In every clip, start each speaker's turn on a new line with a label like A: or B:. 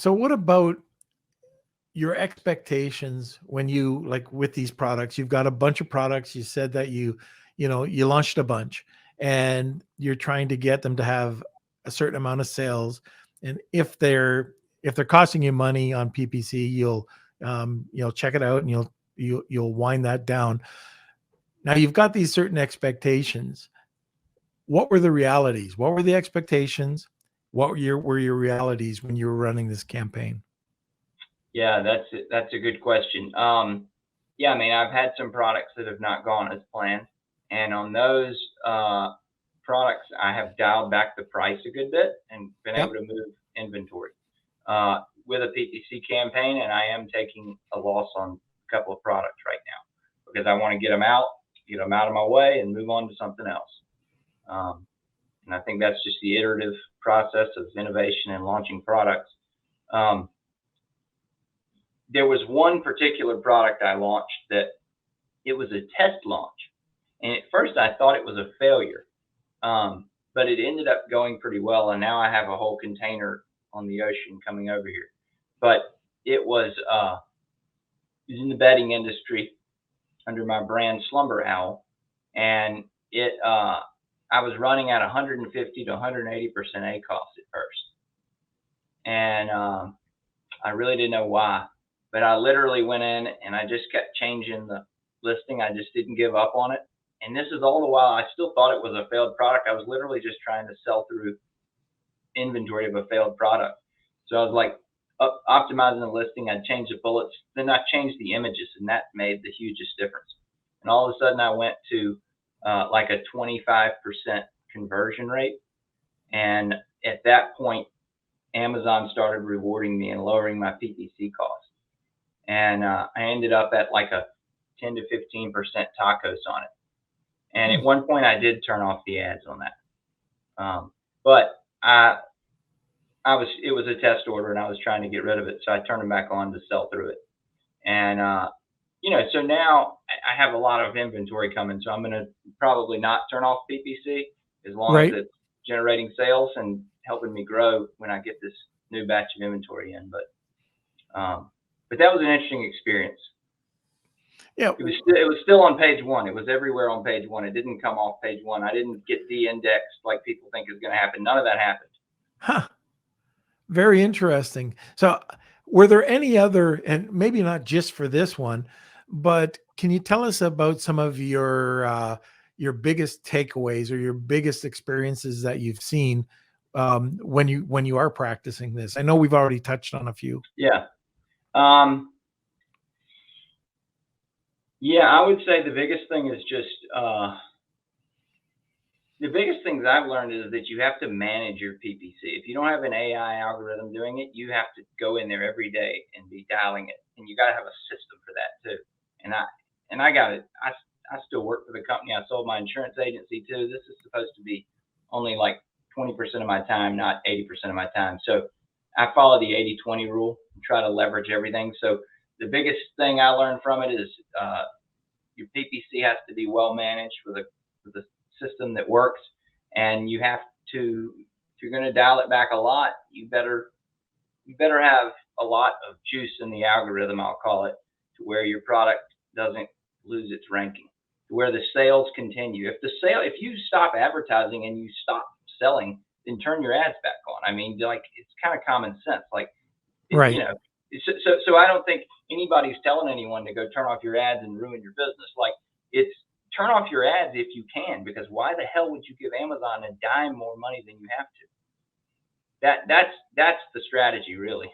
A: So what about your expectations when you, like, with these products? You've got a bunch of products. You said that you launched a bunch, and you're trying to get them to have a certain amount of sales. And if they're costing you money on PPC, you'll check it out, and you'll wind that down. Now you've got these certain expectations. What were the realities? What were the expectations? What were your realities when you were running this campaign?
B: Yeah, that's a good question. Yeah, I mean, I've had some products that have not gone as planned, and on those products, I have dialed back the price a good bit and been able
A: Yep.
B: to move inventory with a PPC campaign, and I am taking a loss on a couple of products right now because I want to get them out of my way, and move on to something else. Um, and I think that's just the iterative process of innovation and launching products. Um, there was one particular product I launched that it was a test launch, and at first I thought it was a failure, but it ended up going pretty well, and now I have a whole container on the ocean coming over here. But it was in the bedding industry under my brand Slumber Owl, and it I was running at 150 to 180% ACOS at first, and I really didn't know why, but I literally went in and I just kept changing the listing. I just didn't give up on it. And this is all the while I still thought it was a failed product. I was literally just trying to sell through inventory of a failed product. So I was like optimizing the listing. I changed the bullets, then I changed the images, and that made the hugest difference. And all of a sudden I went to like a 25% conversion rate. And at that point, Amazon started rewarding me and lowering my PPC cost. And I ended up at like a 10 to 15% tacos on it. And at one point I did turn off the ads on that. But it was a test order, and I was trying to get rid of it. So I turned them back on to sell through it. And, so now I have a lot of inventory coming. So I'm going to probably not turn off PPC as long as
A: Right.
B: it's generating sales and helping me grow when I get this new batch of inventory in. But that was an interesting experience.
A: Yeah.
B: It was still on page one. It was everywhere on page one. It didn't come off page one. I didn't get de-indexed like people think is going to happen. None of that happened.
A: Huh. Very interesting. So, were there any other, and maybe not just for this one, but can you tell us about some of your biggest takeaways or your biggest experiences that you've seen when you are practicing this? I know we've already touched on a few.
B: Yeah. Yeah, I would say the biggest thing is just the biggest things I've learned is that you have to manage your PPC. If you don't have an AI algorithm doing it, you have to go in there every day and be dialing it, and you got to have a system for that too. And I got it. I still work for the company. I sold my insurance agency too. This is supposed to be only like 20% of my time, not 80% of my time. So I follow the 80-20 rule and try to leverage everything. So the biggest thing I learned from it is your PPC has to be well managed with a system that works, and you have to, if you're going to dial it back a lot, you better have a lot of juice in the algorithm, I'll call it, to where your product doesn't lose its ranking, to where the sales continue. If you stop advertising and you stop selling, then turn your ads back on. I mean, like, it's kind of common sense. Like,
A: Right.
B: So I don't think anybody's telling anyone to go turn off your ads and ruin your business. Like, it's turn off your ads if you can, because why the hell would you give Amazon a dime more money than you have to? That's the strategy, really.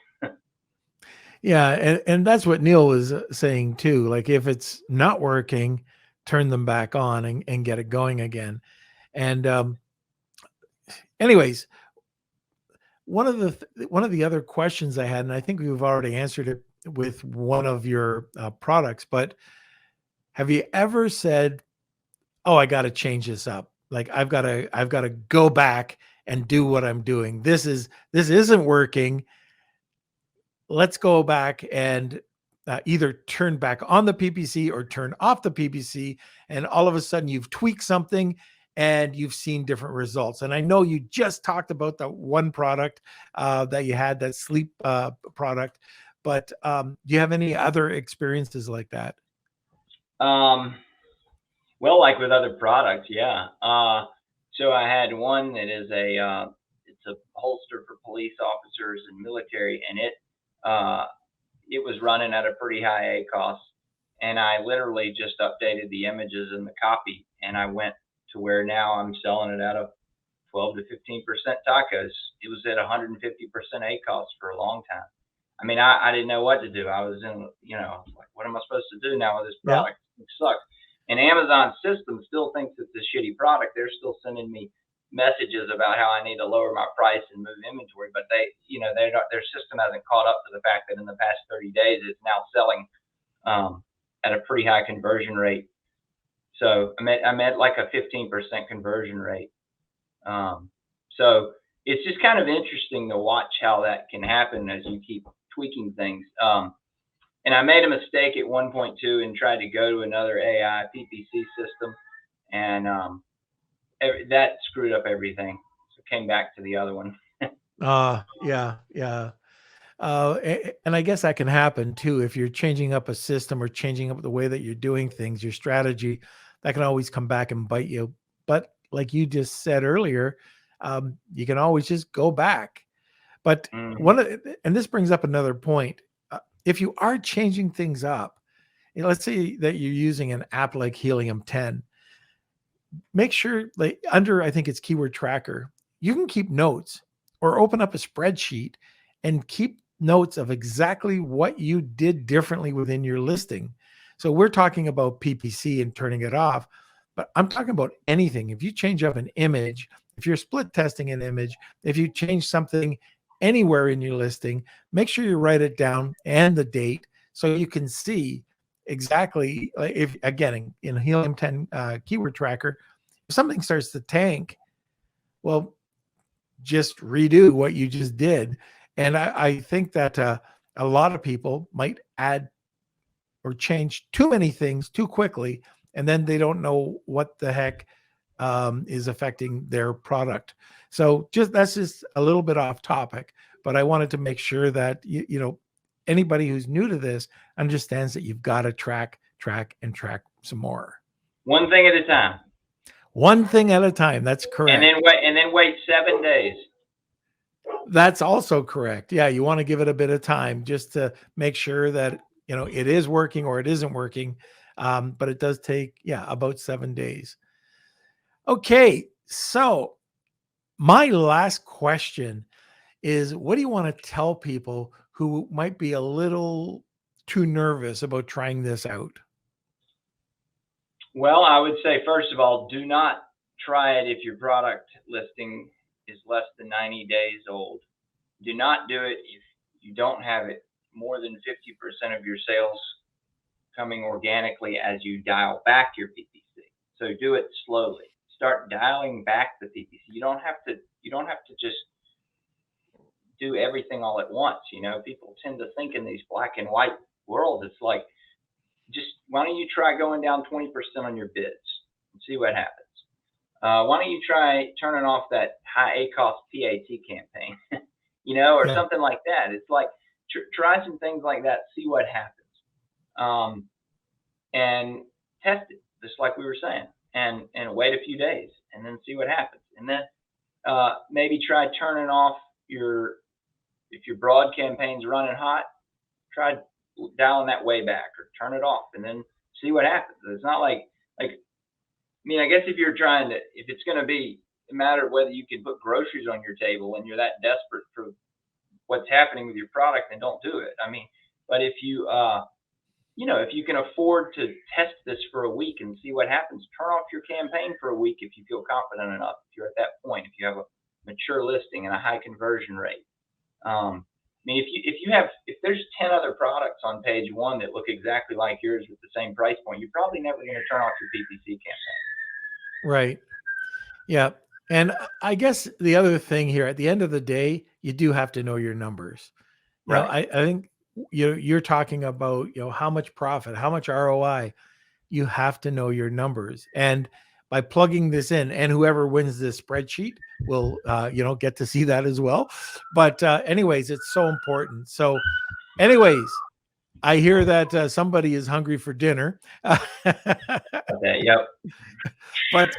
A: Yeah, and that's what Neil was saying too. Like, if it's not working, turn them back on and get it going again. And anyways, one of the other questions I had, and I think we've already answered it with one of your products, but have you ever said, "Oh, I got to change this up. Like, I've got to go back and do what I'm doing. This isn't working. Let's go back and either turn back on the PPC or turn off the PPC." And all of a sudden you've tweaked something and you've seen different results. And I know you just talked about that one product that you had, that sleep product, but do you have any other experiences like that?
B: Well, like with other products, yeah. So I had one that is it's a holster for police officers and military, and it was running at a pretty high ACOS, and I literally just updated the images and the copy, and I went to where now I'm selling it at a 12 to 15% tacos. It was at 150% ACOS for a long time. I mean, I didn't know what to do. I was in, like, what am I supposed to do now with this
A: Yeah.
B: product? It sucks. And Amazon's system still thinks it's a shitty product. They're still sending me messages about how I need to lower my price and move inventory, but their system hasn't caught up to the fact that in the past 30 days it's now selling at a pretty high conversion rate. So I'm at like a 15% conversion rate. So it's just kind of interesting to watch how that can happen as you keep tweaking things. And I made a mistake at 1.2 and tried to go to another AI PPC system, and that screwed up everything. So came back to the other one.
A: Yeah. And I guess that can happen too. If you're changing up a system or changing up the way that you're doing things, your strategy, that can always come back and bite you. But like you just said earlier, you can always just go back. But and this brings up another point. If you are changing things up, let's say that you're using an app like Helium 10, make sure, like under, I think it's Keyword Tracker, you can keep notes or open up a spreadsheet and keep notes of exactly what you did differently within your listing. So we're talking about PPC and turning it off, but I'm talking about anything. If you change up an image, if you're split testing an image, if you change something anywhere in your listing, make sure you write it down and the date so you can see exactly, like, if again in Helium 10 Keyword Tracker, if something starts to tank, well, just redo what you just did. And I think that a lot of people might add or change too many things too quickly, and then they don't know what the heck is affecting their product. So that's just a little bit off topic, but I wanted to make sure that anybody who's new to this understands that you've got to track some more.
B: One thing at a time.
A: One thing at a time. That's correct.
B: And then wait 7 days.
A: That's also correct. Yeah, you want to give it a bit of time just to make sure that it is working or it isn't working. But it does take about 7 days. Okay, so my last question is, what do you want to tell people who might be a little too nervous about trying this out?
B: Well, I would say, first of all, do not try it if your product listing is less than 90 days old. Do not do it if you don't have it more than 50% of your sales coming organically as you dial back your PPC. So do it slowly. Start dialing back the PPC. You don't have to just do everything all at once. People tend to think in these black and white worlds. It's like, just why don't you try going down 20% on your bids and see what happens? Why don't you try turning off that high ACOS PAT campaign, or something like that. It's like, try some things like that, see what happens, and test it, just like we were saying, and wait a few days and then see what happens. And then maybe try turning off if your broad campaign's running hot, try dialing that way back or turn it off and then see what happens. It's not like, I guess if it's going to be a matter of whether you can put groceries on your table and you're that desperate for what's happening with your product, then don't do it. But if you can afford to test this for a week and see what happens, turn off your campaign for a week if you feel confident enough. If you're at that point, if you have a mature listing and a high conversion rate. If there's 10 other products on page one that look exactly like yours with the same price point, you're probably never going to turn off your PPC campaign.
A: Right. Yeah. And I guess the other thing here, at the end of the day, you do have to know your numbers.
B: Right.
A: I think you're talking about, how much profit, how much ROI. You have to know your numbers. And by plugging this in, and whoever wins this spreadsheet will, get to see that as well. But anyways, it's so important. So anyways, I hear that somebody is hungry for dinner.
B: Okay. Yep.
A: But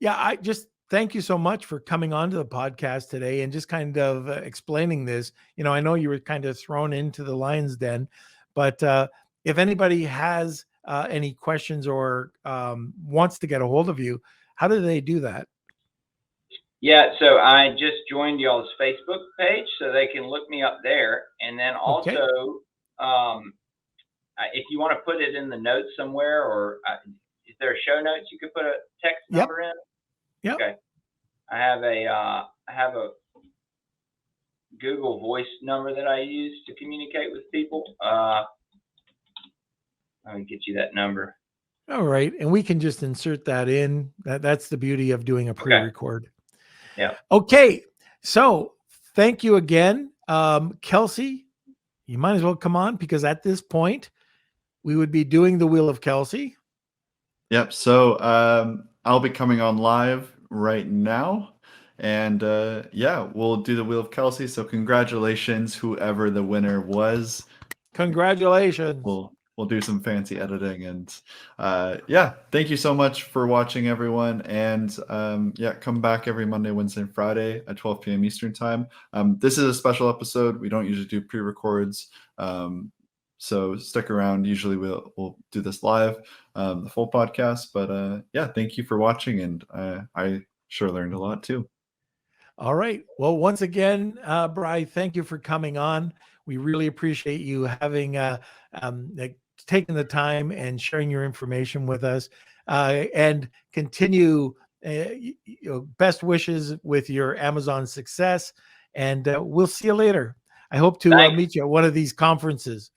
A: yeah, I just thank you so much for coming on to the podcast today and just kind of explaining this. I know you were kind of thrown into the lion's den, but if anybody has any questions or wants to get a hold of you, how do they do that?
B: Yeah, so I just joined y'all's Facebook page, so they can look me up there. And then also,
A: Okay.
B: If you want to put it in the notes somewhere, or is there a show notes you could put a text
A: Yep.
B: number in?
A: Yep.
B: Okay. I have a Google Voice number that I use to communicate with people. Let me get you that number.
A: All right, and we can just insert that in. That's the beauty of doing a pre-record.
B: Yeah.
A: Okay, so thank you again, Kelsey. You might as well come on, because at this point we would be doing the Wheel of Kelsey.
C: Yep. So I'll be coming on live right now. And yeah, we'll do the Wheel of Kelsey. So congratulations, whoever the winner was.
A: Congratulations.
C: We'll do some fancy editing. And yeah, thank you so much for watching, everyone. And yeah, come back every Monday, Wednesday, and Friday at 12 p.m. Eastern time. This is a special episode. We don't usually do pre-records. So stick around. Usually we'll do this live, the full podcast. But yeah, thank you for watching. And I sure learned a lot too.
A: All right. Well, once again, Bri, thank you for coming on. We really appreciate you having taking the time and sharing your information with us, and continue best wishes with your Amazon success. And we'll see you later. I hope to meet you at one of these conferences.